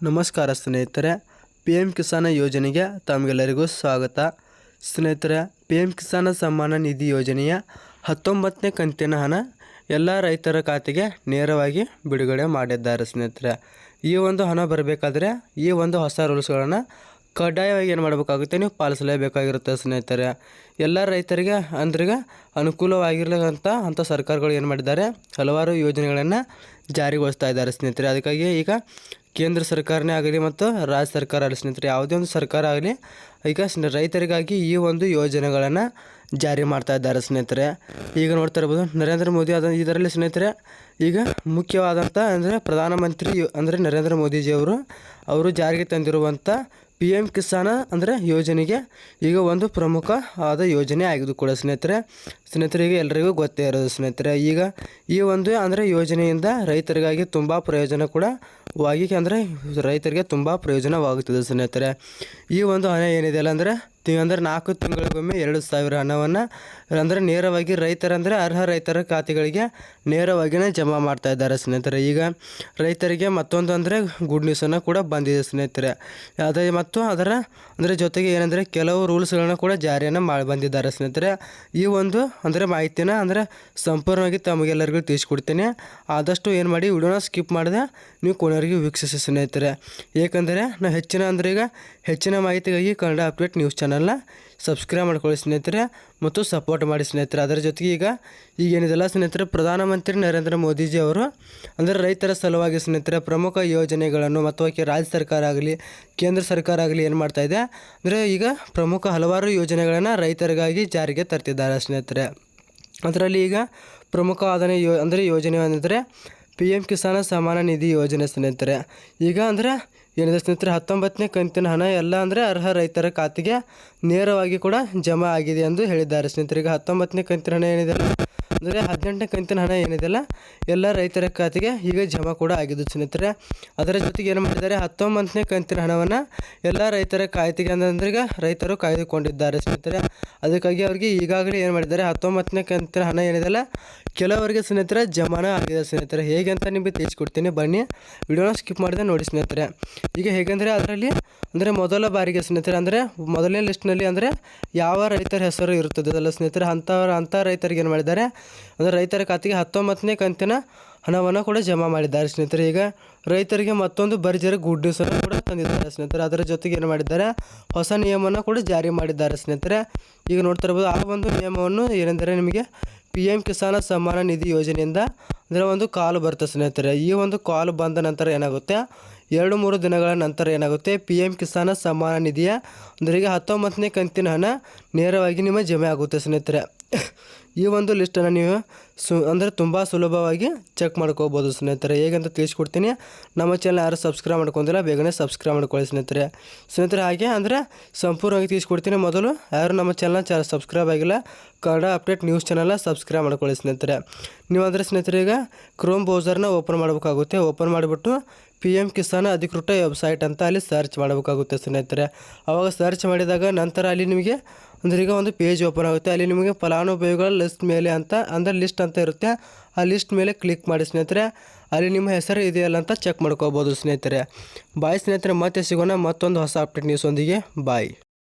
ನಮಸ್ಕಾರ ಸ್ನೇಹಿತರೆ, P M Kisan ಯೋಜನೆಗೆ ತಮಗೆಲ್ಲರಿಗೂ ಸ್ವಾಗತ. ಸ್ನೇಹಿತರೆ, ಪಿ ಎಂ ಕಿಸಾನ್ ಸಮ್ಮಾನ ನಿಧಿ ಯೋಜನೆಯ 19ನೇ ಕಂತಿನ ಹಣ ಎಲ್ಲ ರೈತರ ಖಾತೆಗೆ ನೇರವಾಗಿ ಬಿಡುಗಡೆ ಮಾಡಿದ್ದಾರೆ. ಸ್ನೇಹಿತರೆ, ಈ ಒಂದು ಹಣ ಬರಬೇಕಾದ್ರೆ ಈ ಒಂದು ಹೊಸ ರೂಲ್ಸ್ಗಳನ್ನು ಕಡ್ಡಾಯವಾಗಿ ಏನು ಮಾಡಬೇಕಾಗುತ್ತೆ, ನೀವು ಪಾಲಿಸಲೇಬೇಕಾಗಿರುತ್ತೆ. ಸ್ನೇಹಿತರೆ, ಎಲ್ಲ ರೈತರಿಗೆ ಅಂದ್ರಿಗೆ ಅನುಕೂಲವಾಗಿರಲಿಕ್ಕಂಥ ಸರ್ಕಾರಗಳು ಏನು ಮಾಡಿದ್ದಾರೆ, ಹಲವಾರು ಯೋಜನೆಗಳನ್ನು ಜಾರಿಗೊಳಿಸ್ತಾ ಇದ್ದಾರೆ. ಸ್ನೇಹಿತರೆ, ಅದಕ್ಕಾಗಿ ಈಗ ಕೇಂದ್ರ ಸರ್ಕಾರನೇ ಆಗಲಿ ಮತ್ತು ರಾಜ್ಯ ಸರ್ಕಾರ ಆಗಲಿ, ಸ್ನೇಹಿತರೆ ಯಾವುದೇ ಒಂದು ಸರ್ಕಾರ ಆಗಲಿ ಈಗ ರೈತರಿಗಾಗಿ ಈ ಒಂದು ಯೋಜನೆಗಳನ್ನು ಜಾರಿ ಮಾಡ್ತಾ ಇದ್ದಾರೆ. ಸ್ನೇಹಿತರೆ, ಈಗ ನೋಡ್ತಾ ಇರ್ಬೋದು ನರೇಂದ್ರ ಮೋದಿ ಇದರಲ್ಲಿ ಸ್ನೇಹಿತರೆ ಈಗ ಮುಖ್ಯವಾದಂಥ ಅಂದರೆ ಪ್ರಧಾನಮಂತ್ರಿ ಅಂದರೆ ನರೇಂದ್ರ ಮೋದಿಜಿಯವರು ಜಾರಿಗೆ ತಂದಿರುವಂಥ ಪಿ ಎಂ ಕಿಸಾನ್ ಅಂದರೆ ಯೋಜನೆಗೆ ಈಗ ಒಂದು ಪ್ರಮುಖ ಆದ ಯೋಜನೆ ಆಗಿದ್ದು ಕೂಡ ಸ್ನೇಹಿತರೆ ಈಗ ಎಲ್ಲರಿಗೂ ಗೊತ್ತೇ ಇರೋದು. ಸ್ನೇಹಿತರೆ, ಈಗ ಈ ಒಂದು ಅಂದರೆ ಯೋಜನೆಯಿಂದ ರೈತರಿಗಾಗಿ ತುಂಬ ಪ್ರಯೋಜನ ಕೂಡ ಅಂದರೆ ರೈತರಿಗೆ ತುಂಬ ಪ್ರಯೋಜನವಾಗುತ್ತದೆ. ಸ್ನೇಹಿತರೆ, ಈ ಒಂದು ಹಣ ಏನಿದೆಯಲ್ಲ ಅಂದರೆ 4 ತಿಂಗಳಿಗೊಮ್ಮೆ 2,000 ಹಣವನ್ನು ಅಂದರೆ ನೇರವಾಗಿ ಅರ್ಹ ರೈತರ ಖಾತೆಗಳಿಗೆ ನೇರವಾಗಿಯೇ ಜಮಾ ಮಾಡ್ತಾ ಇದ್ದಾರೆ. ಸ್ನೇಹಿತರೆ, ಈಗ ರೈತರಿಗೆ ಮತ್ತೊಂದು ಅಂದರೆ ಗುಡ್ ನ್ಯೂಸನ್ನು ಕೂಡ ಬಂದಿದೆ. ಸ್ನೇಹಿತರೆ, ಅದೇ ಮತ್ತು ಅದರ ಅಂದರೆ ಜೊತೆಗೆ ಏನಂದರೆ ಕೆಲವು ರೂಲ್ಸ್ಗಳನ್ನು ಕೂಡ ಜಾರಿಯನ್ನು ಬಂದಿದ್ದಾರೆ. ಸ್ನೇಹಿತರೆ, ಈ ಒಂದು ಅಂದರೆ ಮಾಹಿತಿನ ಅಂದರೆ ಸಂಪೂರ್ಣವಾಗಿ ತಮಗೆಲ್ಲರಿಗೂ ತಿಳಿಸ್ಕೊಡ್ತೇನೆ. ಆದಷ್ಟು ಏನು ಮಾಡಿ ವಿಡಿಯೋನ ಸ್ಕಿಪ್ ಮಾಡಿದೆ ನೀವು ಕೊನೆಯವರೆಗೂ ವೀಕ್ಷಿಸಿ. ಸ್ನೇಹಿತರೆ, ಏಕೆಂದರೆ ನಾವು ಹೆಚ್ಚಿನ ಮಾಹಿತಿಗಾಗಿ ಕನ್ನಡ ಅಪ್ಡೇಟ್ ನ್ಯೂಸ್ ಚಾನಲ್ನ ಸಬ್ಸ್ಕ್ರೈಬ್ ಮಾಡ್ಕೊಳ್ಳಿ ಸ್ನೇಹಿತರೆ, ಮತ್ತು ಸಪೋರ್ಟ್ ಮಾಡಿ ಸ್ನೇಹಿತರೆ. ಅದರ ಜೊತೆಗೆ ಈಗ ಏನಿದೆಲ್ಲ ಸ್ನೇಹಿತರೆ, ಪ್ರಧಾನಮಂತ್ರಿ ನರೇಂದ್ರ ಮೋದಿಜಿ ಅವರು ಅಂದರೆ ರೈತರ ಸಲುವಾಗಿ ಸ್ನೇಹಿತರೆ ಪ್ರಮುಖ ಯೋಜನೆಗಳನ್ನು ಮತ್ತು ರಾಜ್ಯ ಸರ್ಕಾರ ಆಗಲಿ ಕೇಂದ್ರ ಸರ್ಕಾರ ಆಗಲಿ ಏನು ಮಾಡ್ತಾ ಇದೆ ಅಂದರೆ ಈಗ ಪ್ರಮುಖ ಹಲವಾರು ಯೋಜನೆಗಳನ್ನು ರೈತರಿಗಾಗಿ ಜಾರಿಗೆ ತರ್ತಿದ್ದಾರೆ. ಸ್ನೇಹಿತರೆ, ಅದರಲ್ಲಿ ಈಗ ಪ್ರಮುಖವಾದ ಅಂದರೆ ಯೋಜನೆ ಅಂದರೆ ಪಿ ಎಂ ಕಿಸಾನ್ ಸಮ್ಮಾನ ನಿಧಿ ಯೋಜನೆ. ಸ್ನೇಹಿತರೆ, ಈಗ ಅಂದರೆ ಏನಿದೆ ಸ್ನೇಹಿತರೆ 19ನೇ ಕಂತಿನ ಹಣ ಎಲ್ಲ ಅಂದರೆ ಅರ್ಹ ರೈತರ ಖಾತೆಗೆ ನೇರವಾಗಿ ಕೂಡ ಜಮಾ ಆಗಿದೆ ಎಂದು ಹೇಳಿದ್ದಾರೆ. ಸ್ನೇಹಿತರೆ, ಈಗ 19ನೇ ಕಂತಿನ ಹಣ ಏನಿದೆ ಅಂದರೆ 18ನೇ ಕಂತಿನ ಹಣ ಏನಿದೆಯಲ್ಲ ಎಲ್ಲ ರೈತರ ಖಾತೆಗೆ ಈಗ ಜಮಾ ಕೂಡ ಆಗಿದ್ದು. ಸ್ನೇಹಿತರೆ, ಅದರ ಜೊತೆಗೆ ಏನು ಮಾಡಿದ್ದಾರೆ 19ನೇ ಕಂತಿನ ಹಣವನ್ನು ಎಲ್ಲ ರೈತರ ಖಾತೆಗೆ ಅಂದರೆ ಈಗ ರೈತರು ಕಾಯ್ದುಕೊಂಡಿದ್ದಾರೆ. ಸ್ನೇಹಿತರೆ, ಅದಕ್ಕಾಗಿ ಅವರಿಗೆ ಈಗಾಗಲೇ ಏನು ಮಾಡಿದ್ದಾರೆ 19ನೇ ಕಂತಿನ ಹಣ ಏನಿದೆಯಲ್ಲ ಕೆಲವರಿಗೆ ಸ್ನೇಹಿತರೆ ಜಮಾನ ಆಗಿದೆ. ಸ್ನೇಹಿತರೆ, ಹೇಗೆ ಅಂತ ನಿಮಗೆ ತಿಳಿಸ್ಕೊಡ್ತೀನಿ, ಬನ್ನಿ ವಿಡಿಯೋನ ಸ್ಕಿಪ್ ಮಾಡಿದೆ ನೋಡಿ. ಸ್ನೇಹಿತರೆ, ಈಗ ಹೇಗೆಂದರೆ ಅದರಲ್ಲಿ ಅಂದರೆ ಮೊದಲ ಬಾರಿಗೆ ಸ್ನೇಹಿತರೆ ಅಂದರೆ ಮೊದಲನೇ ಲಿಸ್ಟ್ನಲ್ಲಿ ಅಂದರೆ ಯಾವ ರೈತರ ಹೆಸರು ಇರುತ್ತದೆ ಅಲ್ಲ ಸ್ನೇಹಿತರೆ ಅಂಥ ರೈತರಿಗೆ ಏನು ಮಾಡಿದ್ದಾರೆ ಅಂದರೆ ರೈತರ ಖಾತೆಗೆ 19ನೇ ಕಂತಿನ ಹಣವನ್ನು ಕೂಡ ಜಮಾ ಮಾಡಿದ್ದಾರೆ. ಸ್ನೇಹಿತರೆ, ಈಗ ರೈತರಿಗೆ ಮತ್ತೊಂದು ಭರ್ಜರಿ ಗುಡ್ ನ್ಯೂಸನ್ನು ಕೂಡ ತಂದಿದ್ದಾರೆ. ಸ್ನೇಹಿತರೆ, ಅದರ ಜೊತೆಗೆ ಏನು ಮಾಡಿದ್ದಾರೆ ಹೊಸ ನಿಯಮವನ್ನು ಕೂಡ ಜಾರಿ ಮಾಡಿದ್ದಾರೆ. ಸ್ನೇಹಿತರೆ, ಈಗ ನೋಡ್ತಾ ಇರ್ಬೋದು ಆ ಒಂದು ನಿಯಮವನ್ನು ಏನೆಂದರೆ ನಿಮಗೆ ಪಿ ಎಂ ಕಿಸಾನ್ ಸಮ್ಮಾನ ನಿಧಿ ಯೋಜನೆಯಿಂದ ಅಂದರೆ ಒಂದು ಕಾಲು ಬರುತ್ತೆ. ಸ್ನೇಹಿತರೆ, ಈ ಒಂದು ಕಾಲು ಬಂದ ನಂತರ ಏನಾಗುತ್ತೆ 2-3 ದಿನಗಳ ನಂತರ ಏನಾಗುತ್ತೆ ಪಿ ಎಂ ಕಿಸಾನ್ ಸಮ್ಮಾನ ನಿಧಿಯ ಅಂದರೆ ಈಗ 19ನೇ ಕಂತಿನ ಹಣ ನೇರವಾಗಿ ನಿಮ್ಮ ಜಮೆ ಆಗುತ್ತೆ. ಸ್ನೇಹಿತರೆ, ಈ ಒಂದು ಲಿಸ್ಟನ್ನು ನೀವು ಅಂದರೆ ತುಂಬ ಸುಲಭವಾಗಿ ಚೆಕ್ ಮಾಡ್ಕೋಬೋದು. ಸ್ನೇಹಿತರೆ, ಹೇಗಂತ ತಿಳಿಸ್ಕೊಡ್ತೀನಿ. ನಮ್ಮ ಚಾನಲ್ ಯಾರು ಸಬ್ಸ್ಕ್ರೈಬ್ ಮಾಡ್ಕೊಂಡಿಲ್ಲ ಬೇಗನೆ ಸಬ್ಸ್ಕ್ರೈಬ್ ಮಾಡ್ಕೊಳ್ಳಿ ಸ್ನೇಹಿತರೆ. ಹಾಗೆ ಅಂದರೆ ಸಂಪೂರ್ಣವಾಗಿ ತಿಳಿಸ್ಕೊಡ್ತೀನಿ. ಮೊದಲು ಯಾರು ನಮ್ಮ ಚಾನಲ್ ಸಬ್ಸ್ಕ್ರೈಬ್ ಆಗಿಲ್ಲ ಕನ್ನಡ ಅಪ್ಡೇಟ್ ನ್ಯೂಸ್ ಚಾನಲ್ನ ಸಬ್ಸ್ಕ್ರೈಬ್ ಮಾಡ್ಕೊಳ್ಳಿ ಸ್ನೇಹಿತರೆ. ನೀವು ಅಂದರೆ ಸ್ನೇಹಿತರೆ ಈಗ ಕ್ರೋಮ್ ಬ್ರೌಸರ್ನ ಓಪನ್ ಮಾಡಬೇಕಾಗುತ್ತೆ. ಓಪನ್ ಮಾಡಿಬಿಟ್ಟು ಪಿ ಎಂ ಕಿಸಾನ್ ಅಧಿಕೃತ ವೆಬ್ಸೈಟ್ ಅಂತ ಅಲ್ಲಿ ಸರ್ಚ್ ಮಾಡಬೇಕಾಗುತ್ತೆ. ಸ್ನೇಹಿತರೆ, ಆವಾಗ ಸರ್ಚ್ ಮಾಡಿದಾಗ ನಂತರ ಅಲ್ಲಿ ನಿಮಗೆ ಅಂದರೆ ಈಗ ಒಂದು ಪೇಜ್ ಓಪನ್ ಆಗುತ್ತೆ. ಅಲ್ಲಿ ನಿಮಗೆ ಫಲಾನುಭವಿಗಳ ಲಿಸ್ಟ್ ಮೇಲೆ ಅಂತ ಅಂದರೆ ಲಿಸ್ಟ್ ಅಂತ ಇರುತ್ತೆ. ಆ ಲಿಸ್ಟ್ ಮೇಲೆ ಕ್ಲಿಕ್ ಮಾಡಿ ಸ್ನೇಹಿತರೆ. ಅಲ್ಲಿ ನಿಮ್ಮ ಹೆಸರು ಇದೆಯಲ್ಲ ಅಂತ ಚೆಕ್ ಮಾಡ್ಕೋಬೋದು. ಸ್ನೇಹಿತರೆ, ಬಾಯ್ ಸ್ನೇಹಿತರೆ, ಮತ್ತೆ ಸಿಗೋಣ ಮತ್ತೊಂದು ಹೊಸ ಅಪ್ಡೇಟ್ ನ್ಯೂಸ್ ಒಂದಿಗೆ. ಬಾಯ್.